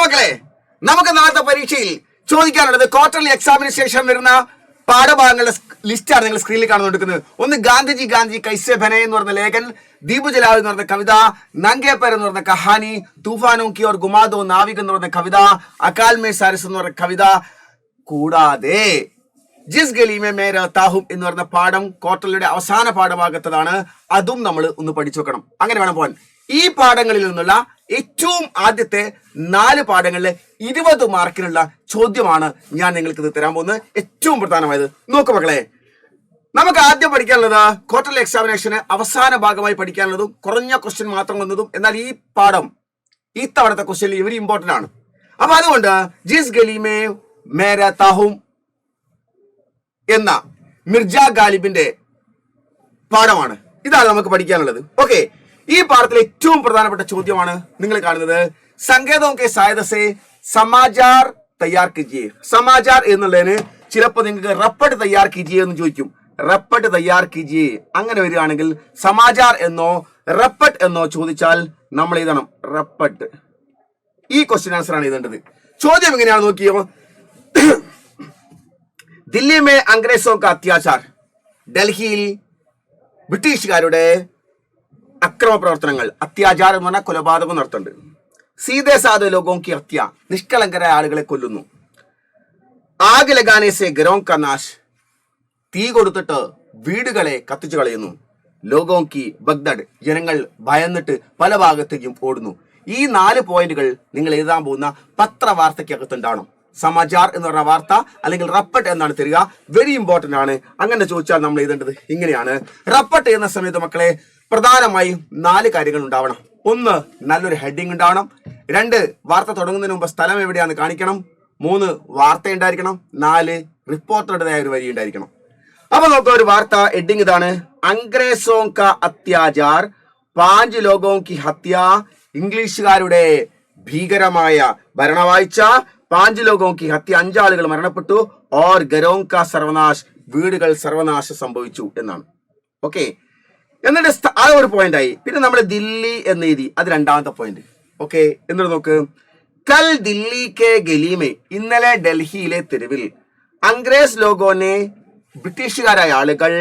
മക്കളെ, നമുക്ക് നാളത്തെ പരീക്ഷയിൽ ചോദിക്കാനുള്ളത് ക്വാർട്ടർലി എക്സാമിന് ശേഷം വരുന്ന പാഠഭാഗങ്ങളുടെ ലിസ്റ്റാണ് നിങ്ങൾ സ്ക്രീനിൽ കാണുന്നുകൊണ്ടിരിക്കുന്നത്. ഒന്ന് ഗാന്ധിജി കൈസെ ബനെ എന്ന് പറഞ്ഞ ലേഖൻ, ദീപു ജലാൽ എന്ന് പറഞ്ഞ കവിത, നങ്കേപ്പർ എന്ന് പറഞ്ഞ കഹാനി, തൂഫാനോ കി ഓർ ഗുമാദോ നാവിക് എന്ന് പറഞ്ഞ കവിത, അകാൽ മേ സാരിസ് എന്ന് പറഞ്ഞ കവിത, കൂടാതെ ജിസ് ഗലീമെ മേ രഹതാ ഹൂം എന്ന് പറഞ്ഞ പാഠം ക്വാർട്ടർലിയുടെ അവസാന പാഠഭാഗത്തതാണ്. അതും നമ്മൾ ഒന്ന് പഠിച്ചു വെക്കണം. അങ്ങനെ വേണം പോകാൻ. ഈ പാഠങ്ങളിൽ നിന്നുള്ള ഏറ്റവും ആദ്യത്തെ 4 പാഠങ്ങളിലെ 20 മാർക്കിനുള്ള ചോദ്യമാണ് ഞാൻ നിങ്ങൾക്ക് ഇത് തരാൻ പോകുന്നത്. ഏറ്റവും പ്രധാനമായത് നോക്കൂ മക്കളെ, നമുക്ക് ആദ്യം പഠിക്കാനുള്ളത് ക്വാർട്ടർലി എക്സാമിനേഷന് അവസാന ഭാഗമായി പഠിക്കാനുള്ളതും കുറഞ്ഞ ക്വസ്റ്റ്യൻ മാത്രം വന്നതും, എന്നാൽ ഈ പാഠം ഈ തവണത്തെ ക്വസ്റ്റ്യൻ ഇവർ ഇമ്പോർട്ടന്റ് ആണ്. അപ്പൊ അതുകൊണ്ട് ജിസ് ഗലീമെ മേ രഹതാ ഹൂം എന്ന മിർജ ഗാലിബിന്റെ പാഠമാണ്. ഇതാണ് നമുക്ക് പഠിക്കാനുള്ളത്. ഓക്കെ, ഈ പാഠത്തിലെ ഏറ്റവും പ്രധാനപ്പെട്ട ചോദ്യമാണ് നിങ്ങൾ കാണുന്നത്. സങ്കേതോ കെ സഹായത സെ സമാചാർ തയ്യാർ കീജിയെ. സമാചാർ എന്നുള്ളതിന് ചിലപ്പോൾ നിങ്ങൾക്ക് റപ്പട്ട് തയ്യാർ കീജിയെ എന്ന് ചോദിക്കും. റപ്പട്ട് തയ്യാർ കീജിയെ അങ്ങനെ വരികയാണെങ്കിൽ സമാചാർ എന്നോ റപ്പട്ട് എന്നോ ചോദിച്ചാൽ നമ്മൾ എഴുതണം റപ്പട്ട്. ഈ ക്വസ്റ്റ്യൻ ആൻസർ ആണ് എഴുതേണ്ടത്. ചോദ്യം എങ്ങനെയാണ് നോക്കിയോ. ദില്ലി മേ അംഗ്രേസോ കാ അത്യാചാർ. ഡൽഹിയിൽ ബ്രിട്ടീഷുകാരുടെ അക്രമ പ്രവർത്തനങ്ങൾ, അത്യാചാരം എന്ന് പറഞ്ഞാൽ കൊലപാതകം നടത്തുന്നുണ്ട്. സീതേ സാധേ ലോഗോं की ഹത്യ, നിഷ്കളങ്കരായ ആളുകളെ കൊല്ലുന്നു. ആഗ് ലഗാനെ സെ ഘരോं का नाश, തീ കൊടുത്തിട്ട് വീടുകളെ കത്തിച്ചു കളയുന്നു. ലോഗോं की ഭഗ്ദഡ്, ജനങ്ങൾ ഭയന്നിട്ട് പല ഭാഗത്തേക്കും ഓടുന്നു. ഈ 4 പോയിന്റുകൾ നിങ്ങൾ എഴുതാൻ പോകുന്ന പത്രവാർത്തയ്ക്കകത്തുണ്ടാവണം. സമാചാർ എന്ന് പറഞ്ഞ വാർത്ത അല്ലെങ്കിൽ റപ്പട്ട് എന്നാണ് തരിക. വെരി ഇമ്പോർട്ടന്റ് ആണ്. അങ്ങനെ ചോദിച്ചാൽ നമ്മൾ എഴുതേണ്ടത് ഇങ്ങനെയാണ്. റപ്പട്ട് എന്ന സമയത്ത് മക്കളെ പ്രധാനമായും 4 കാര്യങ്ങൾ ഉണ്ടാവണം. 1, നല്ലൊരു ഹെഡിങ് ഉണ്ടാവണം. 2, വാർത്ത തുടങ്ങുന്നതിന് മുമ്പ് സ്ഥലം എവിടെയാണെന്ന് കാണിക്കണം. 3, വാർത്ത ഉണ്ടായിരിക്കണം. 4, റിപ്പോർട്ടറുടേതായ ഒരു വരി ഉണ്ടായിരിക്കണം. അപ്പൊ നമുക്ക് ഒരു വാർത്ത ഹെഡിങ് ഇതാണ്. അംഗ്രേസോ കാ അത്യാചാർ, 5 ലോഗോं की ഹത്യ. ഇംഗ്ലീഷുകാരുടെ ഭീകരമായ ഭരണവാഴ്ച, 5 ലോഗോं की ഹത്യ, 5 ആളുകൾ മരണപ്പെട്ടു. ഓർ ഘരോं का സർവനാശ്, വീടുകൾ സർവനാശം സംഭവിച്ചു എന്നാണ്. ഓക്കെ, എന്നിട്ട് ആ ഒരു പോയിന്റ് ആയി. പിന്നെ നമ്മൾ ദില്ലി എന്ന് എഴുതി, അത് 2ാമത്തെ പോയിന്റ്. ഓക്കെ, എന്നിട്ട് നോക്ക്. കൽ ദില്ലി കെ ഗലീമെ, ഇന്നലെ ഡൽഹിയിലെ തെരുവിൽ അംഗ്രേസ് ലോഗോനെ, ബ്രിട്ടീഷുകാരായ ആളുകൾ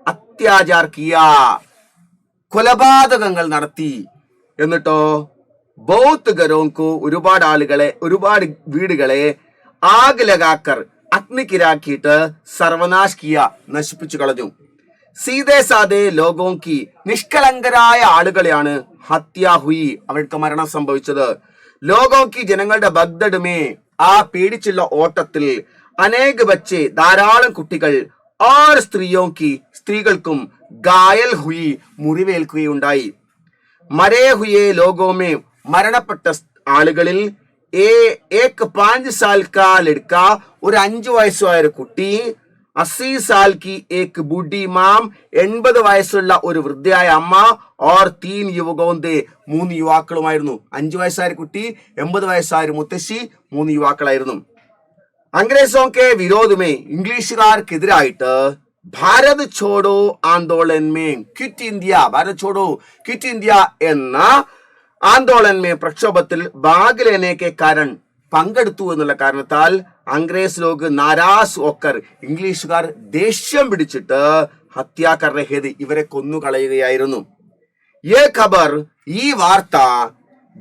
അത്യാചാർ കിയ, കൊലപാതകങ്ങൾ നടത്തി. എന്നിട്ടോ ബൗത്ത് ഘരോംകു, ഒരുപാട് ആളുകളെ, ഒരുപാട് വീടുകളെ ആഗ് ലഗാക്കർ, അഗ്നിക്കിരാക്കിയിട്ട് സർവനാശ് കിയ, നശിപ്പിച്ചു കളഞ്ഞു. സീതേ സാദേ ലോഗോं की, നിഷ്കളങ്കരായ ആളുകളെയാണ് ഹത്യ ഹുയി, അവർക്ക് മരണം സംഭവിച്ചത്. ലോഗോं की, ജനങ്ങളുടെ ഭഗ്ദഡ് മേ, ആ പേടിച്ചുള്ള ഓട്ടത്തിൽ, അനേക ബച്ചെ, ധാരാളം കുട്ടികൾ, ഓർ സ്ത്രീയോ की, സ്ത്രീകൾക്കും, ഗായൽ ഹുയി, മുറിവേൽക്കുകയുണ്ടായി. മരേ ഹുയെ ലോഗോ മേ, മരണപ്പെട്ട ആളുകളിൽ, ഏക് 5 സാൽ കാ ലഡ്ക, ഒരു 5 വയസ്സുമായ ഒരു കുട്ടി, 80 സാൽ की एक बूढ़ी മാം, 80 വയസ്സുള്ള ഒരു വൃദ്ധയായ അമ്മ, ഓർ 3 യുവകോന്തേ, 3 യുവാക്കളുമായിരുന്നു. 5 വയസ്സായ കുട്ടി, 80 വയസ്സായ ഒരു മുത്തശ്ശി, 3 യുവാക്കളായിരുന്നു. അംഗ്രേസോ കെ വിരോധമേ, ഇംഗ്ലീഷുകാർക്കെതിരായിട്ട് ഭാരത് ഛോഡോ ആന്തോളൻ മേ ക്വിറ്റ് ഇന്ത്യ, ഭാരത് ഛോഡോ ക്വിറ്റ് ഇന്ത്യ എന്ന ആന്തോളൻ മേ പ്രക്ഷോഭത്തിൽ ഭാഗ് ലേനെ കെ കാരൺ, പങ്കെടുത്തു എന്നുള്ള കാരണത്താൽ അംഗ്രേസ് ലോഗ് നാരാസ് ഓക്കർ, ഇംഗ്ലീഷുകാർ ദേഷ്യം പിടിച്ചിട്ട് ഹത്യാ കർ രഹേ ഥേ, ഇവരെ കൊന്നുകളയുകയായിരുന്നു. യേ ഖബർ, ഈ വാർത്ത,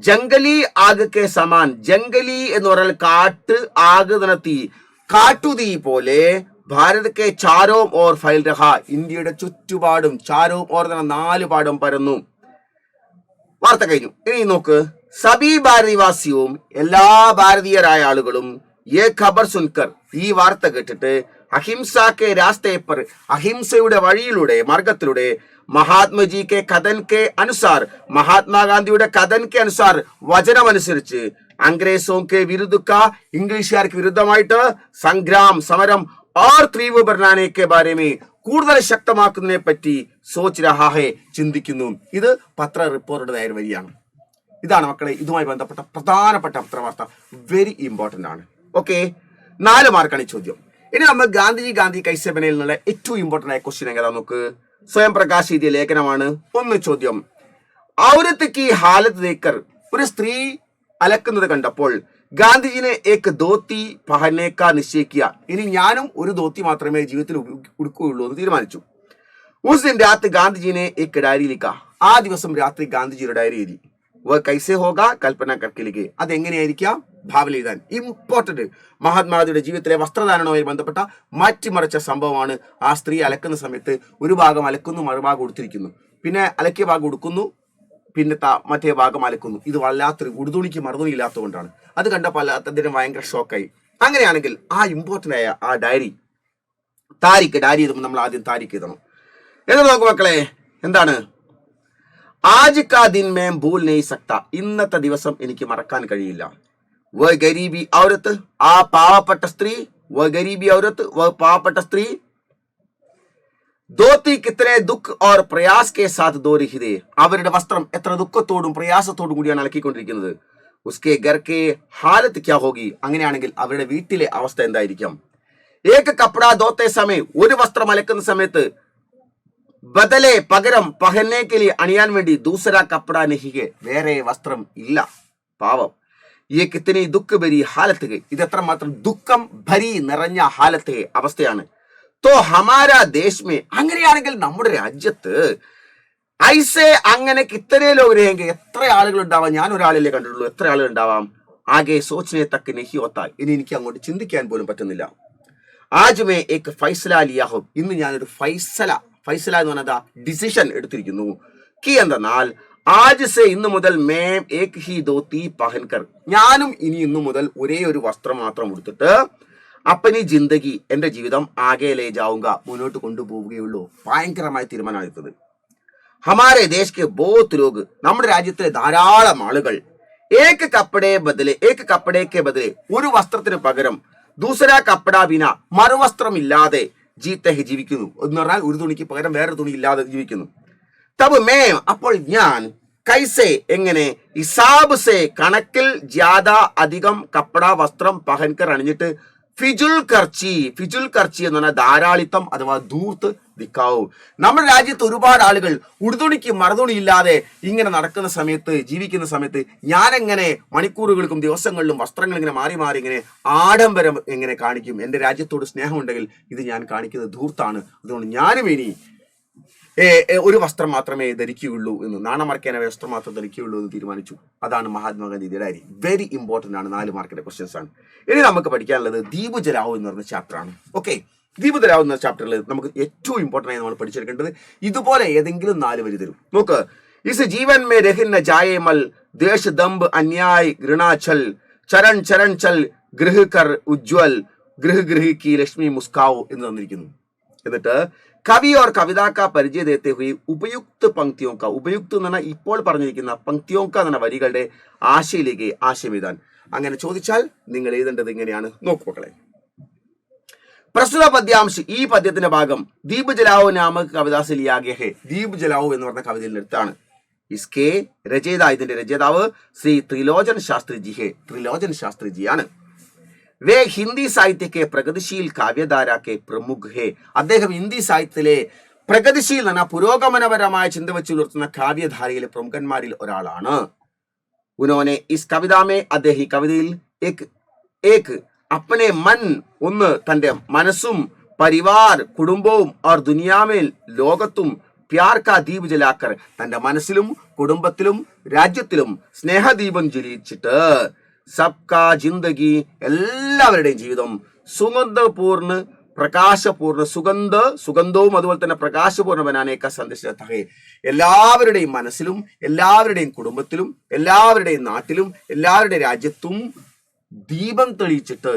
ജംഗലി ആഗ് കെ സമാൻ, ജംഗലി എന്ന് പറഞ്ഞാൽ കാട്ട്, ആഗ് എന്ന തീ, കാട്ടുതീ പോലെ, ഭാരത് കെ ചാരോം ഓർ ഫൈൽ രഹ, ഇന്ത്യയുടെ ചുറ്റുപാടും, ചാരോം ഓർ എന്ന 4 പാടും പരന്നു. വാർത്ത കഴിഞ്ഞു. ഇനി നോക്ക്. സബി ഭാരതവാസിയും, എല്ലാ ഭാരതീയരായ ആളുകളും, യേ ഖബർ സുൻകർ, ഈ വാർത്ത കേട്ടിട്ട്, അഹിംസ കെ രാസ്തേ പർ, അഹിംസയുടെ വഴിയിലൂടെ, മാർഗത്തിലൂടെ, മഹാത്മജി കെ കഥൻ കെ അനുസാർ, മഹാത്മാഗാന്ധിയുടെ കഥൻ കെ അനുസാർ, വചനമനുസരിച്ച്, അംഗ്രേസോ കെ വിരുദ്ധ, ഇംഗ്ലീഷുകാർക്ക് വിരുദ്ധമായിട്ട്, സംഗ്രാം, സമരം, ഓർ തീവ്ര ബർനാനെ കെ ബാരെ മേ, കൂടുതൽ ശക്തമാക്കുന്നതിനെ പറ്റി സോച്ച് രഹാ ഹെ, ചിന്തിക്കുന്നു. ഇത് പത്ര റിപ്പോർട്ടുടേതായ വരിയാണ്. ഇതാണ് മക്കളെ ഇതുമായി ബന്ധപ്പെട്ട പ്രധാനപ്പെട്ട പത്രവാർത്ത. വെരി ഇമ്പോർട്ടന്റ് ആണ്. ഓക്കെ, 4 മാർക്കാണ് ഈ ചോദ്യം. ഇനി നമ്മൾ ഗാന്ധിജി കൈസെ ബനയിൽ നിന്നുള്ള ഏറ്റവും ഇമ്പോർട്ടന്റ് ആയ ക്വസ്റ്റ്യൻ എങ്ങനെ നോക്ക്. സ്വയം പ്രകാശ് എഴുതിയ ലേഖനമാണ്. 1 ചോദ്യം. ഔരത്ത് കി ഹാലത്ത് ദേക്കർ, ഒരു സ്ത്രീ അലക്കുന്നത് കണ്ടപ്പോൾ, ഗാന്ധിജിനെ ഏക് ധോത്തി പഹനെ കാ നിശ്ചയ കിയ. ഇനി ഞാനും ഒരു ധോത്തി മാത്രമേ ജീവിതത്തിൽ ഉടുക്കുകയുള്ളൂ എന്ന് തീരുമാനിച്ചു. ഉസ് ദിൻ രാത്ത് ഗാന്ധിജിനെ ഏക് ഡയറി ലിഖ. ആ ദിവസം രാത്രി ഗാന്ധിജിയുടെ ഡയറി എഴുതി. വ കൈസെ ഹോഗ കൽപ്പന കർക്കിലേക്ക്. അതെങ്ങനെയായിരിക്കാം? ഭാവന എഴുതാൻ. ഇമ്പോർട്ടന്റ്. മഹാത്മാഗാന്ധിയുടെ ജീവിതത്തിലെ വസ്ത്രധാരണവുമായി ബന്ധപ്പെട്ട മാറ്റിമറിച്ച സംഭവമാണ്. ആ സ്ത്രീ അലക്കുന്ന സമയത്ത് ഒരു ഭാഗം അലക്കുന്നു, മറുഭാഗം ഉടുത്തിരിക്കുന്നു, പിന്നെ അലക്കിയ ഭാഗം ഉടുക്കുന്നു, പിന്നെ മറ്റേ ഭാഗം അലക്കുന്നു. ഇത് വല്ലാത്തൊരു ഉടുതുണിക്ക് മറുതുണി ഇല്ലാത്തതുകൊണ്ടാണ്. അത് കണ്ടപ്പോൾ അദ്ദേഹം ഭയങ്കര ഷോക്കായി. അങ്ങനെയാണെങ്കിൽ ആ ഇമ്പോർട്ടന്റ് ആയ ആ ഡയറി ഡയറി എഴുതുമ്പോൾ നമ്മൾ ആദ്യം താരിഖ് എഴുതണം. എന്ന് നോക്കൂ മക്കളെ, എന്താണ്? ആജ് കാ ദിൻ മേം ഭൂൽ നെയ് സക്ത. ഇന്നത്തെ ദിവസം എനിക്ക് മറക്കാൻ കഴിയില്ല. വ ഗരീബി ഔരത്ത്, ആ പാവപ്പെട്ട സ്ത്രീ. വ ഗരീബി ഔരത്ത്, വ പാവപ്പെട്ട സ്ത്രീ. ധോത്തി കിത്തനെ ദുഃഖ് ഓർ പ്രയാസ് കെ സാത്ത് ദോ രഹി ഹേ. അവരുടെ വസ്ത്രം എത്ര ദുഃഖത്തോടും പ്രയാസത്തോടും കൂടിയാണ് അലക്കിക്കൊണ്ടിരിക്കുന്നത്. ഉസ്കെ ഘർ കെ ഹാലത്ത് ക്യാ ഹോഗി. അങ്ങനെയാണെങ്കിൽ അവരുടെ വീട്ടിലെ അവസ്ഥ എന്തായിരിക്കാം? ഏക കപ്പട ധോത്തെ സമയം, ഒരു വസ്ത്രം അലക്കുന്ന സമയത്ത് ബദലെ പകരം പഹന്നേക്കലി അണിയാൻ വേണ്ടി ദൂസര കപ്പട നഹികെ, വേറെ വസ്ത്രം ഇല്ല. പാവം. ഈ കിത്തനി ദുഃഖ ഭരി ഹാലത്ത്. ഇത് എത്രമാത്രം ദുഃഖം ഭരി നിറഞ്ഞ ഹാലത്ത് അവസ്ഥയാണ്. തോ ഹമാര ദേശ്. അങ്ങനെയാണെങ്കിൽ നമ്മുടെ രാജ്യത്ത് ഐസെ അങ്ങനെ കിത്തനെ ലോക രഹെങ്കെ, എത്ര ആളുകൾ ഉണ്ടാവാം? ഞാൻ ഒരാളല്ലേ കണ്ടിട്ടുള്ളൂ, എത്ര ആളുകൾ ഉണ്ടാവാം? ആകെ സോച്ചനെ തക്ക് നഹി ഹോത്താ. ഇനി എനിക്ക് അങ്ങോട്ട് ചിന്തിക്കാൻ പോലും പറ്റുന്നില്ല. ആജ് മേ ഏക് ഫൈസല ലിയാ ഹോ. ഇന്ന് ഞാനൊരു ഫൈസല എന്ന് പറഞ്ഞാൽ ഡിസിഷൻ എടുത്തിരിക്കുന്നു. കി എന്തെന്നാൽ ആജ് സെ, ഇന്ന് മുതൽ മേം ഏക് ഹി ധോത്തി പഹൻകർ. ഞാനും ഇന്ന് മുതൽ ഒരേ ഒരു വസ്ത്രം മാത്രം എടുത്തിട്ട് അപ്പനി ജിന്ദഗി, എന്റെ ജീവിതം ആകെ ലേ ജാവുക, മുന്നോട്ട് കൊണ്ടുപോവുകയുള്ളൂ. ഭയങ്കരമായ തീരുമാനമെടുത്തത്. ഹമാരെ ദേശ് കെ ബോത്ത് ലോഗ്, നമ്മുടെ രാജ്യത്തിലെ ധാരാളം ആളുകൾ ഏക് കപ്പടേക്ക് ബദലെ ഒരു വസ്ത്രത്തിന് പകരം ദൂസര കപ്പട ബിന, മറുവസ്ത്രം ഇല്ലാതെ ജീത്തെ ജീവിക്കുന്നു. എന്ന് പറഞ്ഞാൽ ഒരു തുണിക്ക് പകരം വേറെ തുണി ഇല്ലാതെ ജീവിക്കുന്നു. തബ് മേം, അപ്പോൾ ഞാൻ കൈസെ, എങ്ങനെ, ഹിസാബ് സെ, കണക്കിൽ ജ്യാദ അധികം കപ്പട വസ്ത്രം പഹൻകർ അണിഞ്ഞിട്ട് ഫിജുൽ കർച്ചി എന്ന് പറഞ്ഞാൽ ധാരാളിത്തം അഥവാ ധൂർത്ത് ദിക്കാവൂ. നമ്മുടെ രാജ്യത്ത് ഒരുപാട് ആളുകൾ ഉടുതുണിക്ക് മറുതുണി ഇല്ലാതെ ഇങ്ങനെ നടക്കുന്ന സമയത്ത്, ജീവിക്കുന്ന സമയത്ത് ഞാനെങ്ങനെ മണിക്കൂറുകൾക്കും ദിവസങ്ങളിലും വസ്ത്രങ്ങൾ ഇങ്ങനെ മാറി മാറി ഇങ്ങനെ ആഡംബരം എങ്ങനെ കാണിക്കും? എന്റെ രാജ്യത്തോട് സ്നേഹമുണ്ടെങ്കിൽ ഇത് ഞാൻ കാണിക്കുന്നത് ധൂർത്താണ്. അതുകൊണ്ട് ഞാനും ഇനി ഒരു വസ്ത്രം മാത്രമേ ധരിക്കുകയുള്ളൂ എന്ന്, നാണം മറയ്ക്കാനായ വസ്ത്രം മാത്രം ധരിക്കുകയുള്ളൂ എന്ന് തീരുമാനിച്ചു. അതാണ് മഹാത്മാഗാന്ധിയുടെ ഡയറി. വെരി ഇമ്പോർട്ടന്റ് ആണ്. 4 മാർക്കിന്റെ ക്വസ്റ്റ്യൻസ് ആണ്. ഇനി നമുക്ക് പഠിക്കാനുള്ളത് ദീപ് ജലാവ് എന്ന് പറഞ്ഞ ചാപ്റ്റർ ആണ്. ഓക്കെ, ദീപ് ജലാവ് എന്ന ചാപ്റ്ററിൽ നമുക്ക് ഏറ്റവും ഇമ്പോർട്ടന്റ് ആയി നമ്മൾ പഠിച്ചെടുക്കേണ്ടത് ഇതുപോലെ ഏതെങ്കിലും 4 വരി തരും. നോക്ക്. ഇസ് ജീവൻ മേ രഹിന്ന ജായേ മൽ, ദേശ് ദംബ് അന്യായ് ഗൃണാചൽ, ചരൺ ചരൺ ചൽ ഗൃഹ കർ ഉജ്വൽ, ഗൃഹ കി ലക്ഷ്മി മുസ്കാവോ എന്ന് തന്നിരിക്കുന്നു. എന്നിട്ട് കവി ഓർ കവിതാ കാ പരിചയ ദേത്തെ ഹുയി ഉപയുക്ത പങ്ക്തിയോ കാ, ഉപയുക്ത എന്ന് പറഞ്ഞാൽ ഇപ്പോൾ പറഞ്ഞിരിക്കുന്ന പങ്ക്തിയോ കാ എന്ന വരികളുടെ ആശയിലേക്ക് ആശയം എഴുതാൻ. അങ്ങനെ ചോദിച്ചാൽ നിങ്ങൾ എഴുതേണ്ടത് ഇങ്ങനെയാണ്. നോക്കുമക്കളെ, പ്രസ്തുത പദ്യാംശ്, ഈ പദ്യത്തിന്റെ ഭാഗം ദീപ് ജലാവോ നാമക് കവിതാസ് ലിയാ ഹെ, ദീപ് ജലാവോ എന്ന് പറഞ്ഞ കവിതയിൽ നിർത്താണ്. ഇസ്കെ രചയിത, ഇതിന്റെ രചയിതാവ് ശ്രീ ത്രിലോചൻ ശാസ്ത്രിജി ഹെ, ത്രിലോചൻ ശാസ്ത്രിജിയാണ്. വേ ഹിന്ദി സാഹിത്യക്കെ പ്രഗതിശീൽ കാവ്യധാര കെ പ്രമുഖ് ഹെ, അദ്ദേഹം ഹിന്ദി സാഹിത്യത്തിലെ പ്രഗതിശീൽ എന്ന പുരോഗമനപരമായ ചിന്ത വെച്ച് പുലർത്തുന്ന കാവ്യധാരയിലെ പ്രമുഖന്മാരിൽ ഒരാളാണ്. ഉനോനെ ഇസ് കവിതാമേ, അദ്ദേഹം ഈ കവിതയിൽ ഏക് അപ്പനെ മൻ, ഒന്ന് തന്റെ മനസ്സും, പരിവാർ കുടുംബവും, ഓർ ദുനിയാമേൽ ലോകത്തും, പ്യാർ കാ ദീപ് ജലാക്കർ, തന്റെ മനസ്സിലും കുടുംബത്തിലും രാജ്യത്തിലും സ്നേഹദീപം ജ്വലിച്ചിട്ട്, സബ്കാ ജിന്ദഗി, എല്ലാവരുടെയും ജീവിതം, സുഗന്ധപൂർണ്ണ പ്രകാശപൂർണ്ണ, സുഗന്ധവും അതുപോലെ തന്നെ പ്രകാശപൂർണ്ണ ബനാനേക്ക സന്ദേശ, എല്ലാവരുടെയും മനസ്സിലും എല്ലാവരുടെയും കുടുംബത്തിലും എല്ലാവരുടെയും നാട്ടിലും എല്ലാവരുടെയും രാജ്യത്തും ദീപം തെളിയിച്ചിട്ട്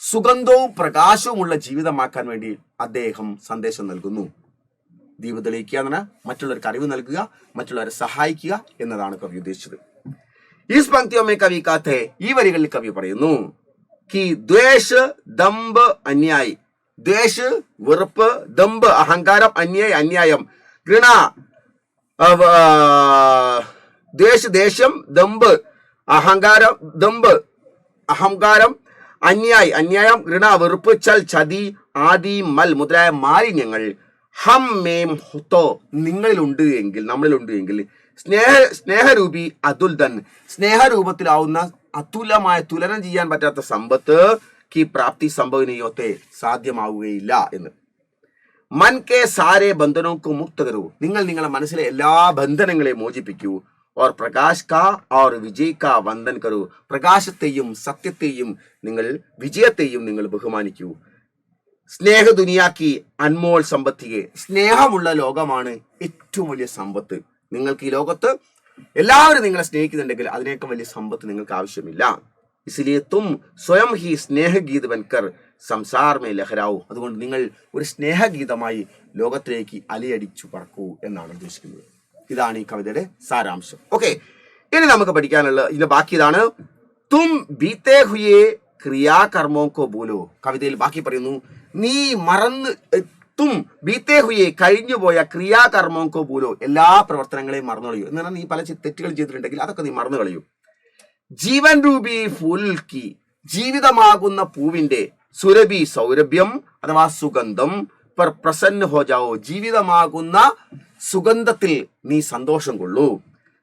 സുഗന്ധവും പ്രകാശവുമുള്ള ജീവിതമാക്കാൻ വേണ്ടി അദ്ദേഹം സന്ദേശം നൽകുന്നു. ദീപം തെളിയിക്കുക എന്ന് പറഞ്ഞാൽ മറ്റുള്ളവർക്ക് അറിവ് നൽകുക, മറ്റുള്ളവരെ സഹായിക്കുക എന്നതാണ് കവി ഉദ്ദേശിച്ചത്. ഈസ് പങ്ക്തിയോമേ കവി കാത്തെ, ഈ വരികളിൽ കവി പറയുന്നു കി ദ്വേഷ് ദമ്പ് അന്യായി, ദ്വേഷ് വെറുപ്പ്, ദമ്പ് അഹങ്കാരം, അന്യായി അന്യായം, ഗൃണ ദ്വേഷ് ദേഷ്യം, ദമ്പ് അഹങ്കാരം, ദമ്പ് അഹങ്കാരം, അന്യായി അന്യായം, ഗൃണ വെറുപ്പ്, ചൽ ചതി, ആദി മൽ മുതലായ മാലിന്യങ്ങൾ ഹം മേം ഹുത്തോ നിങ്ങളിലുണ്ട് എങ്കിൽ, നമ്മളിലുണ്ട് എങ്കിൽ, സ്നേഹരൂപി അതുൽദൻ സ്നേഹരൂപത്തിലാവുന്ന അതുലമായ തുലനം ചെയ്യാൻ പറ്റാത്ത സമ്പത്ത് കി പ്രാപ്തി സംഭവനീയത്തെ സാധ്യമാവുകയില്ല എന്ന്. മൻ കെ സാരെ ബന്ധനോക്ക് മുക്ത കരൂ, നിങ്ങൾ നിങ്ങളുടെ മനസ്സിലെ എല്ലാ ബന്ധനങ്ങളെ മോചിപ്പിക്കൂ. ഓർ പ്രകാശ് കാ ഓർ വിജയ് കാ വന്ദൻ കരൂ, പ്രകാശത്തെയും സത്യത്തെയും നിങ്ങൾ വിജയത്തെയും നിങ്ങൾ ബഹുമാനിക്കൂ. സ്നേഹ ദുനിയാക്കി അൻമോൾ സമ്പത്തിയെ, സ്നേഹമുള്ള ലോകമാണ് ഏറ്റവും വലിയ സമ്പത്ത്. നിങ്ങൾക്ക് ഈ ലോകത്ത് എല്ലാവരും നിങ്ങളെ സ്നേഹിക്കുന്നുണ്ടെങ്കിൽ അതിനേക്കാൾ വലിയ സമ്പത്ത് നിങ്ങൾക്ക് ആവശ്യമില്ല. ഇസ്ലിയെ തും സ്വയം ഹി സ്നേഹഗീത് ബൻകർ സംസാർ മേ ലഹരാവൂ, അതുകൊണ്ട് നിങ്ങൾ ഒരു സ്നേഹഗീതമായി ലോകത്തിലേക്ക് അലയടിച്ചു പറക്കൂ എന്നാണ് ഉദ്ദേശിക്കുന്നത്. ഇതാണ് ഈ കവിതയുടെ സാരാംശം. ഓക്കെ, ഇനി നമുക്ക് പഠിക്കാനുള്ള ഇതിന്റെ ബാക്കി ഇതാണ്. തും ബീത്തേ ഹുയേ ക്രിയാകർമ്മോ കോ ബോലോ, കവിതയിൽ ബാക്കി പറയുന്നു, നീ മറന്ന് തും ബീത്തേ ഹുയേ കഴിഞ്ഞുപോയ ക്രിയാകർമ്മോ കോ ബോലോ, എല്ലാ പ്രവർത്തനങ്ങളെയും മറന്നു കളയൂ. എന്ന് പറഞ്ഞാൽ നീ പല തെറ്റുകൾ ചെയ്തിട്ടുണ്ടെങ്കിൽ അതൊക്കെ നീ മറന്നു കളയൂ. ജീവൻ രൂപി ഫുൽക്കി, ജീവിതമാകുന്ന പൂവിന്റെ സുരഭി സൗരഭ്യം അഥവാ സുഗന്ധം പർ പ്രസന്ന ഹോ ജാവോ, ജീവിതമാകുന്ന സുഗന്ധത്തിൽ നീ സന്തോഷം കൊള്ളൂ.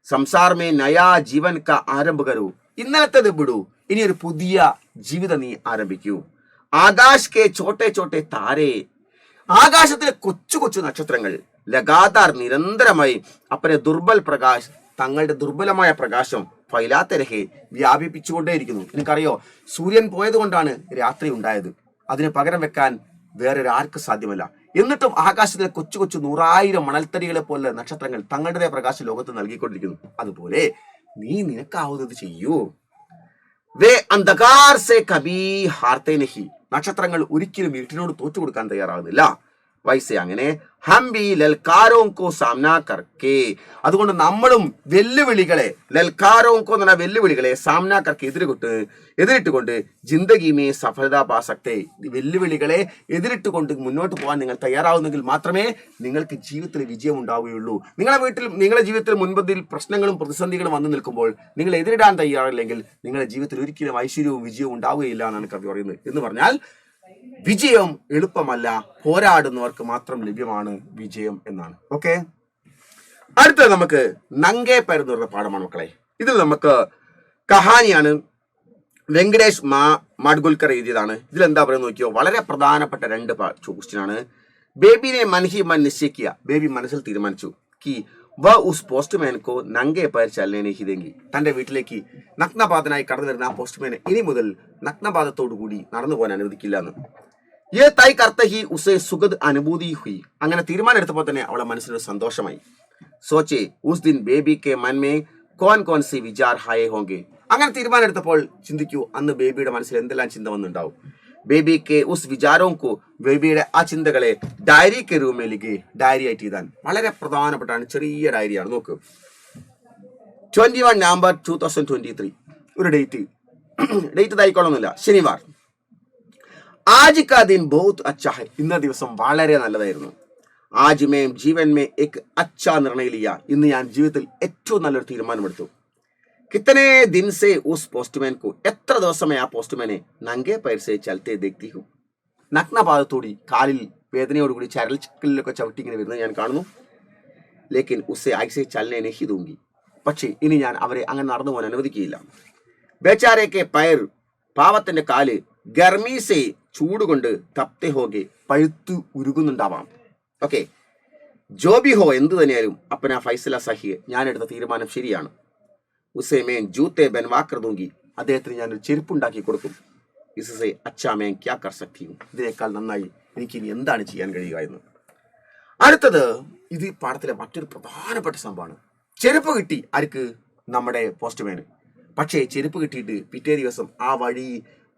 സംസാർ മേ നയാ ജീവൻ ക ആരംഭ കരൂ, ഇന്നലത്തേത് വിടൂ, ഇനി ഒരു പുതിയ ജീവിതം നീ ആരംഭിക്കൂ. ആകാശ് കെ ചോട്ടെ ചോട്ടെ താരേ, ആകാശത്തിലെ കൊച്ചു കൊച്ചു നക്ഷത്രങ്ങൾ ലഗാതാർ നിരന്തരമായി അപ്പനെ ദുർബൽ പ്രകാശ്, തങ്ങളുടെ ദുർബലമായ പ്രകാശം ഫൈലാത്തരഹെ വ്യാപിപ്പിച്ചുകൊണ്ടേയിരിക്കുന്നു. നിനക്കറിയോ, സൂര്യൻ പോയത് കൊണ്ടാണ് രാത്രി ഉണ്ടായത്, അതിന് പകരം വെക്കാൻ വേറൊരാൾക്ക് സാധ്യമല്ല. എന്നിട്ടും ആകാശത്തിലെ കൊച്ചു കൊച്ചു 100,000 മണൽത്തരികളെ പോലെ നക്ഷത്രങ്ങൾ തങ്ങളുടേതായ പ്രകാശം ലോകത്ത് നൽകിക്കൊണ്ടിരിക്കുന്നു. അതുപോലെ നീ നിനക്കാവുന്നത് ചെയ്യൂ. വേ അന്ധകാർ സെ കബീ ഹാർത്തേ നഹി, നക്ഷത്രങ്ങൾ ഒരിക്കലും ഇരുട്ടിനോട് തോറ്റു കൊടുക്കാൻ തയ്യാറാകുന്നില്ല. വൈസെ അങ്ങനെ ഹംബി ലൽക്കാരോങ്കോ സാമ്ന കർക്കേ, അതുകൊണ്ട് നമ്മളും വെല്ലുവിളികളെ, ലൽക്കാരോങ്കോ എന്ന് പറഞ്ഞ വെല്ലുവിളികളെ സാമ്ന കർക്ക് എതിരിട്ടുകൊണ്ട് ജിന്ദഗിമേ സഫലത പാസക്തേ, വെല്ലുവിളികളെ എതിരിട്ടുകൊണ്ട് മുന്നോട്ട് പോകാൻ നിങ്ങൾ തയ്യാറാവുന്നെങ്കിൽ മാത്രമേ നിങ്ങൾക്ക് ജീവിതത്തിൽ വിജയം ഉണ്ടാവുകയുള്ളൂ. നിങ്ങളുടെ ജീവിതത്തിൽ മുൻപന്തിൽ പ്രശ്നങ്ങളും പ്രതിസന്ധികളും വന്നു നിൽക്കുമ്പോൾ നിങ്ങൾ എതിരിടാൻ തയ്യാറില്ലെങ്കിൽ നിങ്ങളുടെ ജീവിതത്തിൽ ഒരിക്കലും ഐശ്വര്യവും വിജയവും ഉണ്ടാവുകയില്ല എന്നാണ് കവി പറയുന്നത്. എന്ന് പറഞ്ഞാൽ വിജയം എളുപ്പമല്ല, പോരാടുന്നവർക്ക് മാത്രം ലഭ്യമാണ് വിജയം എന്നാണ്. ഓക്കെ, അടുത്തത് നമുക്ക് നങ്കേ പൈർ എന്ന് പറയുന്ന പാഠമാണ് മക്കളെ. ഇതിൽ നമുക്ക് കഹാനിയാണ്, വെങ്കടേഷ് മാഡ്ഗുൽക്കർ എഴുതിയതാണ്. ഇതിൽ എന്താ പറയുന്നത് നോക്കിയോ, വളരെ പ്രധാനപ്പെട്ട 2 ക്വസ്റ്റ്യൻ ആണ്. ബേബിനെ മൻഹി മൻ നിശ്ചയിക്കുക, ബേബി മനസ്സിൽ തീരുമാനിച്ചു കി വ ഉസ് പോസ്റ്റ്മാൻ കോ നങ്കേ പൈർ ചലനെ ഹി ദേങ്കി, തന്റെ വീട്ടിലേക്ക് നഗ്നപാതനായി കടന്നു വരുന്ന ആ പോസ്റ്റ്മാനെ ഇനി മുതൽ നഗ്നപാതത്തോടു കൂടി നടന്നു പോകാൻ അനുവദിക്കില്ല എന്ന്. യേ തൈ കർത്ത ഹി ഉസേ സുഖദ് അനുഭൂതി ഹുയി, അങ്ങനെ തീരുമാനം എടുത്തപ്പോൾ തന്നെ അവളെ മനസ്സിനൊരു സന്തോഷമായി. സോച്ചെ ഉസ് ദിൻ ബേബി കെ മൻമേ കോൻ കോൻ സി വിചാർ ഹായേ ഹോങ്കെ, അങ്ങനെ തീരുമാനം എടുത്തപ്പോൾ ചിന്തിക്കൂ, അന്ന് ബേബിയുടെ മനസ്സിൽ എന്തെല്ലാം ചിന്ത വന്നുണ്ടാവും. ബേബി കെ ഉസ് വിചാരോങ്കു, ബേബിയുടെ ആ ചിന്തകളെ ഡയറി കെ റൂമിലേക്ക് ഡയറി ആയിട്ട് എഴുതാൻ. വളരെ പ്രധാനപ്പെട്ടാണ്, ചെറിയ ഡയറിയാണ്. നോക്ക്, 21 നവംബർ 2023 ഒരു ഡേറ്റ് ഇതായിക്കോളൊന്നുമില്ല, ശനിവാർ. ആജ് കാ ദിൻ ബഹുത് അച്ഛാ ഹൈ, ഇന്ന ദിവസം വളരെ നല്ലതായിരുന്നു. ആജ് മേ ജീവൻ മേ എക് അച്ഛാ നിർണയ ലിയ, ഇന്ന് ഞാൻ ജീവിതത്തിൽ ഏറ്റവും നല്ലൊരു തീരുമാനമെടുത്തു. കിത്തനെ ദിൻ സേ ഉസ് പോസ്റ്റ്മാൻ കോ, എത്ര ദിവസമായി ആ പോസ്റ്റ്മാനെ നങ്കേ പൈർ സേ ചലത്തെ ദേഖ്തി ഹൂ, നഗ്നപാദത്തോടി കാലിൽ വേദനയോടുകൂടി ചരൽക്കലിലൊക്കെ ചവിട്ടി ഇങ്ങനെ വരുന്നത് ഞാൻ കാണുന്നു. ലേക്കിൻ ഉസേ ഐസേ ചലനെ നഹി ദൂങ്കി, പക്ഷേ ഇനി ഞാൻ അവരെ അങ്ങനെ നടന്നു പോകാൻ അനുവദിക്കുകയില്ല. ബേച്ചാരേക്കെ പയർ, പാവത്തിന്റെ കാല് ഗർമീസെ ചൂടുകൊണ്ട് തപ്തെ ഹോകെ പഴുത്തു ഉരുകുന്നുണ്ടാവാം. ഓക്കെ, ജോബി ഹോ എന്തു തന്നെയാലും അപ്പന ഫൈസല സഹിയെ, ഞാൻ എടുത്ത തീരുമാനം ശരിയാണ്. ഉസേ മേൻ ജൂത്തെ ബൻവാക്കർ ദൂങ്കി, അദ്ദേഹത്തിന് ഞാനൊരു ചെരുപ്പുണ്ടാക്കി കൊടുക്കും. ഇസേ അച്ഛാ മേൻ ക്യാ കർ സക്തി ഹൂം, ഇതിനേക്കാൾ നന്നായി എനിക്ക് ഇനി എന്താണ് ചെയ്യാൻ കഴിയുക എന്ന്. അടുത്തത് ഇത് പാഠത്തിലെ മറ്റൊരു പ്രധാനപ്പെട്ട സംഭവമാണ്. ചെരുപ്പ് കിട്ടി ആർക്ക്? നമ്മുടെ പോസ്റ്റ്മാന്. പക്ഷേ ചെരുപ്പ് കിട്ടിയിട്ട് പിറ്റേ ദിവസം ആ വഴി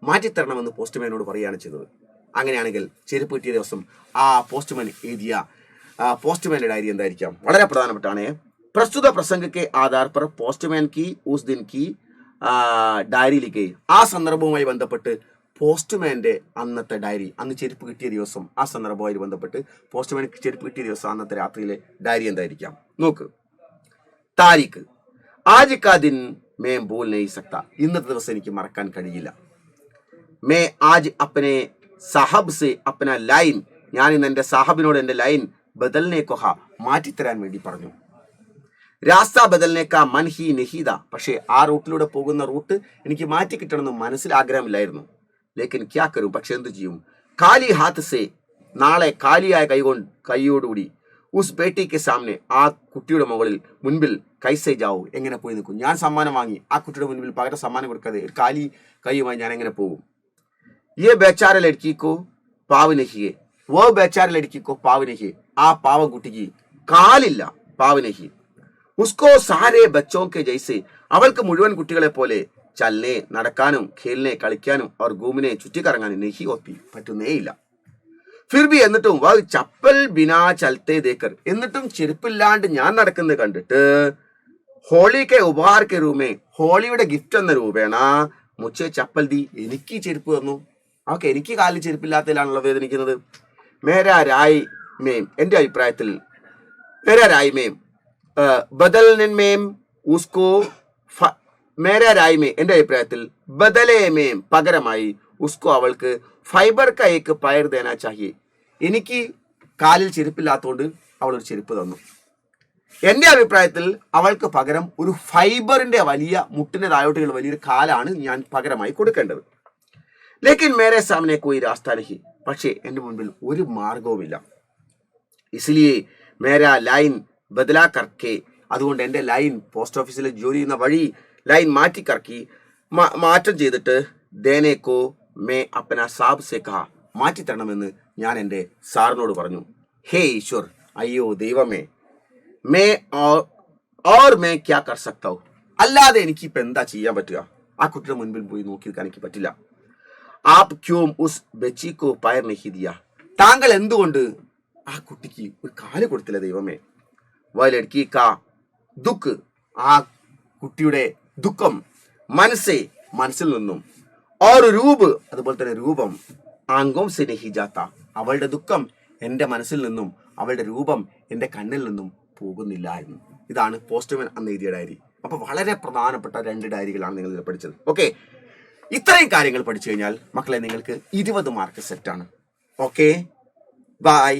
മാറ്റിത്തരണമെന്ന് പോസ്റ്റ്മാനോട് പറയുകയാണ് ചെയ്തത്. അങ്ങനെയാണെങ്കിൽ ചെരുപ്പ് കിട്ടിയ ദിവസം ആ പോസ്റ്റ്മാൻ എഴുതിയ പോസ്റ്റ്മാന്റെ ഡയറി എന്തായിരിക്കാം? വളരെ പ്രധാനപ്പെട്ടാണ്. പ്രസ്തുത പ്രസംഗಕ್ಕೆ ആധാർ पर പോസ്റ്റ്മാൻ की उस दिन की ഡയറി ലിഖേ, ആ സന്ദർഭവുമായി ബന്ധപ്പെട്ട് പോസ്റ്റ്മാന്റെ അന്നത്തെ ഡയറി, അന്ന് ചെരുപ്പ് കിട്ടിയ ദിവസം ആ സന്ദർഭവുമായി ബന്ധപ്പെട്ട് പോസ്റ്റ്മാൻ ചെരുപ്പ് കിട്ടിയ ദിവസം അന്നത്തെ രാത്രിയിലെ ഡയറി എന്തായിരിക്കാം? നോക്ക്, താരിഖ് ആജ് കാ ദിൻ മേ ഭൂൽ നഹീ സക്താ, ഇന്നത്തെ ദിവസം എനിക്ക് മറക്കാൻ കഴിയില്ല. മേ ആജ് അപ്പനെ സാഹബ് സെ അപ്പന ലൈൻ, ഞാൻ ഇന്ന് എൻ്റെ സാഹബിനോട് എൻ്റെ ലൈൻ ബദൽനെ കൊഹ, മാറ്റിത്തരാൻ വേണ്ടി പറഞ്ഞു. രാസ്ത ബദലിനേക്കാ മൻ ഹി നഹീദ. പക്ഷേ ആ റൂട്ടിലൂടെ പോകുന്ന റൂട്ട് എനിക്ക് മാറ്റി കിട്ടണമെന്ന് മനസ്സിൽ ആഗ്രഹമില്ലായിരുന്നു. ലേക്കിൻ ക്യാ കരും, പക്ഷെ എന്ത് ചെയ്യും? കാലി ഹാത്ത് സേ, നാളെ കാലിയായ കൈയോടുകൂടി ഉസ് ബേട്ടിക്ക് സാമനെ, ആ കുട്ടിയുടെ മുൻപിൽ കൈസേ ജാവു, എങ്ങനെ പോയി നിൽക്കും? ഞാൻ സമ്മാനം വാങ്ങി ആ കുട്ടിയുടെ മുൻപിൽ പകരം സമ്മാനം കൊടുക്കാതെ കാലി കൈയുമായി ഞാൻ എങ്ങനെ പോകും? ये बेचारे लड़की को पाव नहीं है, वो बेचारे लड़की को पाव नहीं है. ആ പാവം കുട്ടിക്ക് കാലില്ല, പാവ് നഹി. ഉസ്കോ സാരേ ബച്ചോ കെ ജൈസെ, അവൾക്ക് മുഴുവൻ കുട്ടികളെ പോലെ ചലനെ, നടക്കാനും ഖേലിനെ, കളിക്കാനും അവർ ഗൂമിനെ, ചുറ്റിക്കറങ്ങാനും നഹി ഹോത്തി, പറ്റുന്നേയില്ല. ഫിർബി, എന്നിട്ടും വ ചപ്പൽ ബിനാ ചലത്തെ ദേക്കർ, എന്നിട്ടും ചെരുപ്പില്ലാണ്ട് ഞാൻ നടക്കുന്നത് കണ്ടിട്ട് ഹോളിക്ക് ഉപഹാർ കെ രൂപേ, ഹോളിയുടെ ഗിഫ്റ്റ് എന്ന രൂപേണ മുച്ചെ ചപ്പൽ ദി, എനിക്ക് ചെരുപ്പ് തന്നു. അവർക്ക് എനിക്ക് കാലിൽ ചെരുപ്പില്ലാത്തതിലാണല്ലോ വേദനിക്കുന്നത്. മേരാ രായ് മേം, എൻ്റെ അഭിപ്രായത്തിൽ മേരാ രായ് മേം ബദൽമേം ഉസ്കോ, മേരാ രായ് മേ, എൻ്റെ അഭിപ്രായത്തിൽ ബദലേ മേം, പകരമായി ഉസ്കോ, അവൾക്ക് ഫൈബർ കൈക്ക് പയർ ദേനാ ചാഹിയെ, എനിക്ക് കാലിൽ ചെരുപ്പില്ലാത്തതുകൊണ്ട് അവളൊരു ചെരുപ്പ് തന്നു. എൻ്റെ അഭിപ്രായത്തിൽ അവൾക്ക് പകരം ഒരു ഫൈബറിന്റെ വലിയ മുട്ടിന്റെ താഴോട്ടുള്ള വലിയൊരു കാലാണ് ഞാൻ പകരമായി കൊടുക്കേണ്ടത്. ലേക്കിൻ മേരെ സാമനെ കോയി രാസ്ത നഹി, പക്ഷേ എൻ്റെ മുൻപിൽ ഒരു മാർഗവുമില്ല. ഇസ്ലിയെ മേരാ ലൈൻ ബദലാ കർക്കെ, അതുകൊണ്ട് എൻ്റെ ലൈൻ, പോസ്റ്റ് ഓഫീസിൽ ജോലി ചെയ്യുന്ന വഴി ലൈൻ മാറ്റം ചെയ്തിട്ട് ദേനേക്കോ മേ അപ്പന സാബ് സെ കഹ, മാറ്റിത്തരണമെന്ന് ഞാൻ എൻ്റെ സാറിനോട് പറഞ്ഞു. ഹേ ഈശ്വർ, അയ്യോ ദൈവമേ, മേ ഓർ മേ ക്യാ കർ സക്താ ഹൂ, അല്ലാതെ എനിക്ക് ഇപ്പം എന്താ ചെയ്യാൻ പറ്റുക? ആ കുട്ടിയുടെ മുൻപിൽ പോയി നോക്കി നിൽക്കാൻ എനിക്ക് പറ്റില്ല. ആപ് ക്യോം ഉസ് ബച്ചി കോ പയർ നഹി ദിയ, താങ്കൾ എന്തുകൊണ്ട് ആ കുട്ടിക്ക് ഒരു കാല് കൊടുത്തില്ല ദൈവമേ? വ ലഡ്കി കാ ദുഃഖ്, ആ കുട്ടിയുടെ ദുഃഖം മനസ്സിൽ നിന്നും, ഓർ രൂപ്, അതുപോലെ തന്നെ രൂപം, ആംഗോം സെ നഹി ജാത്ത, അവളുടെ ദുഃഖം എൻ്റെ മനസ്സിൽ നിന്നും അവളുടെ രൂപം എൻ്റെ കണ്ണിൽ നിന്നും പോകുന്നില്ല എന്ന്. ഇതാണ് പോസ്റ്റ്മാൻ അന്ന് എഴുതിയ ഡയറി. അപ്പൊ വളരെ പ്രധാനപ്പെട്ട 2 ഡയറികളാണ് നിങ്ങൾ പഠിച്ചത്. ഓക്കെ, ഇത്രയും കാര്യങ്ങൾ പഠിച്ചു കഴിഞ്ഞാൽ മക്കളെ നിങ്ങൾക്ക് 20 മാർക്ക് സെറ്റാണ്. Okay, by.